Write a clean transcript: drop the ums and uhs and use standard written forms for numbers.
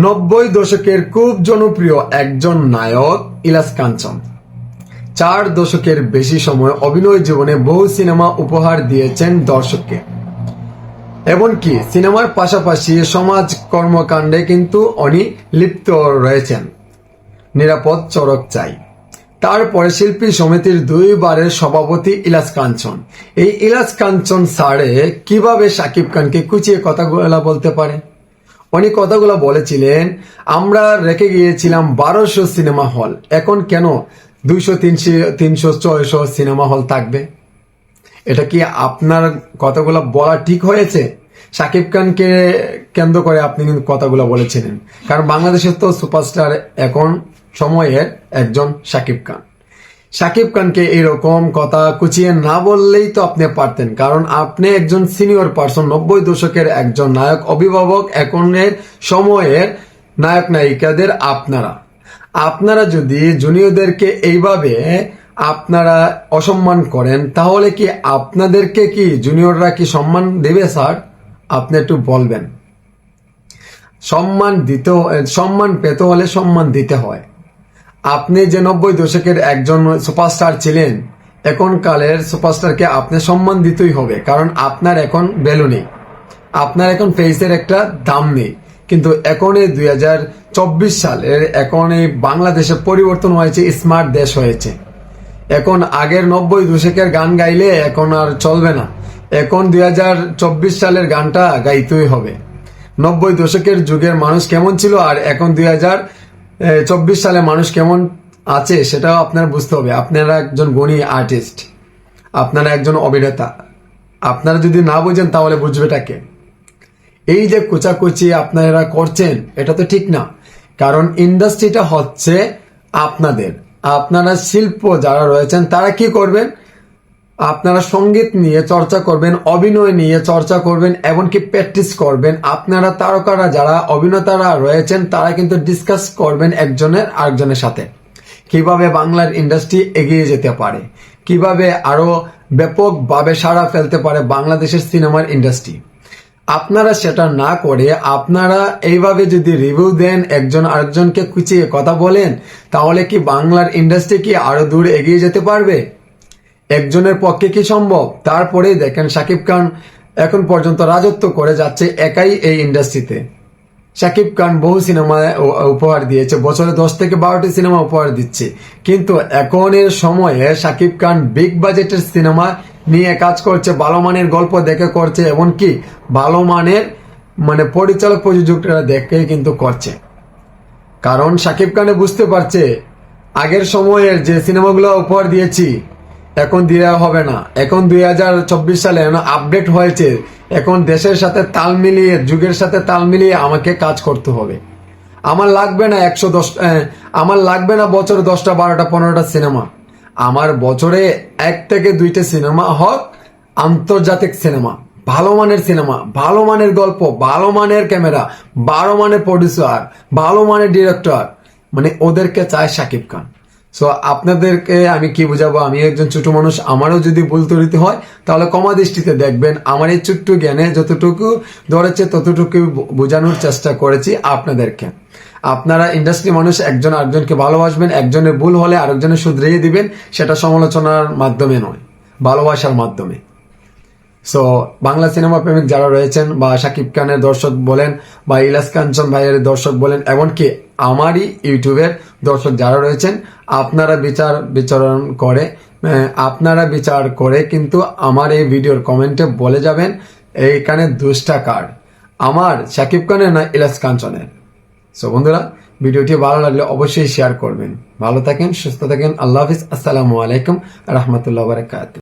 90 দশকের খুব জনপ্রিয় একজন নায়ক ইলিয়াস কাঞ্চন 4 দশকের বেশি সময় অভিনয় জীবনে বহু সিনেমা উপহার দিয়েছেন দর্শককে। এমনকি সিনেমার পাশাপাশি সমাজ কর্মকাণ্ডে কিন্তু উনি লিপ্ত রয়েছেন। নিরাপদ সড়ক চাই। তারপরে শিল্পী সমিতির 2 বারের সভাপতি ইলিয়াস কাঞ্চন। এই ইলিয়াস কাঞ্চন স্যারে কিভাবে শাকিব খানকে কুচিয়ে কথাগুলো বলতে পারে? উনি কথাগুলো বলেছিলেন, আমরা রেখে গিয়েছিলাম 1200 সিনেমা হল, এখন কেন 200, 300, 600 সিনেমা হল থাকবে? এটা কি আপনার কথাগুলো বলা ঠিক হয়েছে? শাকিব খানকে কেন্দ্র করে আপনি কিন্তু কথাগুলো বলেছিলেন, কারণ বাংলাদেশের তো সুপারস্টার এখন সময়ের একজন শাকিব খান। শাকিব খানকে এরকম কথা কুচিয়ে না বললেই তো আপনি পারতেন, কারণ আপনি একজন সিনিয়র পার্সন, 90 দশকের একজন নায়ক, অভিভাবক, এখনের সময়ের নায়ক নায়িকাদের আপনারা যদি জুনিয়রদেরকে এইভাবে আপনারা অসম্মান করেন, তাহলে কি আপনাদেরকে কি জুনিয়ররা কি সম্মান দেবে? স্যার, আপনি একটু বলবেন। সম্মান পেতে হলে সম্মান দিতে হয়। আপনি যে 90 দশকের একজন সুপারস্টার ছিলেন, এখনকালের সুপারস্টারকে আপনি সম্মান দিতেই হবে, কারণ আপনার এখন ভ্যালু নেই, আপনার এখন ফেসের একটা দাম নেই। কিন্তু এখন এই 2024 সালের এখন এই বাংলাদেশে পরিবর্তন হয়েছে, স্মার্ট দেশ হয়েছে। এখন আগের 90 দশকের গান গাইলে এখন আর চলবে না, এখন 2024 সালের গানটা গাইতেই হবে। 90 দশকের যুগের মানুষ কেমন ছিল আর এখন 2024 সালে মানুষ কেমন আছে সেটাও আপনারা বুঝতে হবে। আপনারা একজন গুণী আর্টিস্ট, আপনারা একজন অভিনেতা, আপনারা যদি না বুঝেন তাহলে বুঝবেটা কে? এই যে কুচাকুচি আপনারা করছেন, এটা তো ঠিক না, কারণ ইন্ডাস্ট্রিটা হচ্ছে আপনারা শিল্প যারা রয়েছেন তারা কি করবেন? আপনারা সঙ্গীত নিয়ে চর্চা করবেন, অভিনয় নিয়ে চর্চা করবেন, এমনকি প্র্যাকটিস করবেন। আপনারা তারকারা যারা অভিনেতারা রয়েছেন তারা কিন্তু ডিসকাস করবেন একজনের আরেকজনের সাথে, কিভাবে বাংলার ইন্ডাস্ট্রি এগিয়ে যেতে পারে, কিভাবে আরো ব্যাপকভাবে সাড়া ফেলতে পারে বাংলাদেশের সিনেমার ইন্ডাস্ট্রি। আপনারা সেটা না করে আপনারা এইভাবে যদি রিভিউ দেন, একজন আরেকজনকে কুচিয়ে কথা বলেন, তাহলে কি বাংলার ইন্ডাস্ট্রি কি আরো দূর এগিয়ে যেতে পারবে? একজনের পক্ষে কি সম্ভব? তারপরেই দেখেন শাকিব খান এখন পর্যন্ত রাজত্ব করে যাচ্ছে একাই এই ইন্ডাস্ট্রিতে। শাকিব খান বহু সিনেমা উপহার দিয়েছে, বছরে 10 থেকে 12টি সিনেমা উপহার দিচ্ছে, কিন্তু এখনের সময়ে শাকিব খান বিগ বাজেটের সিনেমা নিয়ে কাজ করছে, ভালো মানের গল্প দেখে করছে, এমনকি ভালো মানের পরিচালক প্রযোজকরা দেখে কিন্তু করছে। কারণ শাকিব খানে বুঝতে পারছে আগের সময়ের যে সিনেমাগুলো উপহার দিয়েছি এখন দেওয়া হবে না। এখন 2024 সালে আপডেট হয়েছে, এখন দেশের সাথে তাল মিলিয়ে, যুগের সাথে তাল মিলিয়ে আমাকে কাজ করতে হবে। আমার লাগবে না আমার লাগবে না বছরে 10টা 12টা 15টা সিনেমা, আমার বছরে 1 থেকে 2টা সিনেমা হোক আন্তর্জাতিক সিনেমা, ভালো মানের সিনেমা, ভালো মানের গল্প, ভালো মানের ক্যামেরা, ভালো মানের প্রডিউসার, ভালো মানের ডিরেক্টর, ওদেরকে চায় শাকিব খান। সো আপনাদেরকে আমি কি বুঝাবো? আমি একজন ছোট মানুষ, আমারও যদি ভুল ত্রুটি হয় তাহলে ক্ষমা দৃষ্টিতে দেখবেন। আমার এই ছোট্ট জ্ঞানে যতটুকু ধরেছে ততটুকু বোঝানোর চেষ্টা করেছি আপনাদেরকে। আপনারা ইন্ডাস্ট্রি মানুষ, একজন আরেকজনকে ভালোবাসবেন, একজনের ভুল হলে আরেকজনের শুধরিয়ে দিবেন, সেটা সমালোচনার মাধ্যমে নয়, ভালোবাসার মাধ্যমে। সো বাংলা সিনেমা প্রেমিক যারা রয়েছেন, বা শাকিব খানের দর্শক বলেন, বা ইলিয়াস কাঞ্চন ভাইয়ের দর্শক বলেন, এমনকি আমারই ইউটিউবের দর্শক যারা রয়েছেন, আপনারা বিচার করে কিন্তু আমার এই ভিডিওর কমেন্টে বলে যাবেন এইখানে দোষটা কার, আমার শাকিব খানের না ইলিয়াস কাঞ্চনের। সো বন্ধুরা, ভিডিওটি ভালো লাগলে অবশ্যই শেয়ার করবেন। ভালো থাকেন, সুস্থ থাকেন, আল্লাহ হাফিজ, আসসালামু আলাইকুম রহমতুল্লাহ বারাকাতুহু।